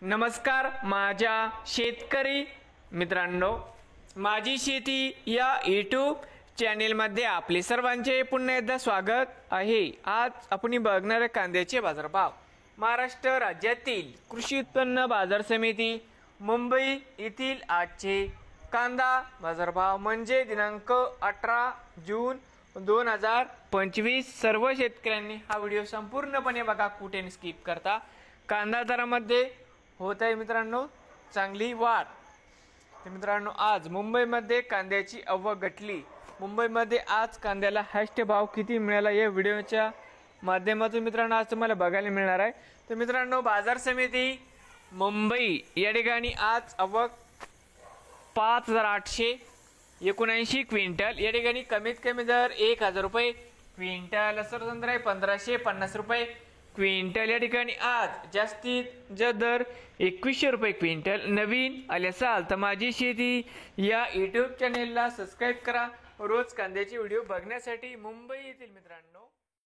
नमस्कार माझ्या शेतकरी मित्रांनो, माझी शेती या यूट्यूब चॅनेलमध्ये आपले सर्वांचे पुन्हा एकदा स्वागत आहे। आज आपण बघणार आहे कांद्याचे बाजारभाव। महाराष्ट्र राज्यातील कृषी उत्पन्न बाजार समिती मुंबई येथील आजचे कांदा बाजारभाव म्हणजे दिनांक 18 जून 2025। सर्व शेतकऱ्यांनी हा व्हिडिओ संपूर्णपणे बघा, कुठे स्किप करता। कांदा दरामध्ये होत आहे मित्रांनो चांगली वाढ। तर मित्रांनो, आज मुंबईमध्ये कांद्याची आवक घटली। मुंबईमध्ये आज कांद्याला हायस्ट भाव किती मिळाला या व्हिडिओच्या माध्यमातून मित्रांनो आज तुम्हाला बघायला मिळणार आहे। तर मित्रांनो, बाजार समिती मुंबई या ठिकाणी आज आवक 5879 क्विंटल, या ठिकाणी कमीत कमी दर 1000 रुपये क्विंटल, सर्वसाधारण आहे 1550 रुपये क्विंटल। या ठिकाणी आज जास्तीत जास्त दर 2100 रुपये क्विंटल। नवीन आले असाल तर माझी शेती या यूट्यूब चॅनेलला सबस्क्राईब करा रोज कांद्याचे व्हिडिओ बघण्यासाठी। मुंबई येथील मित्रांनो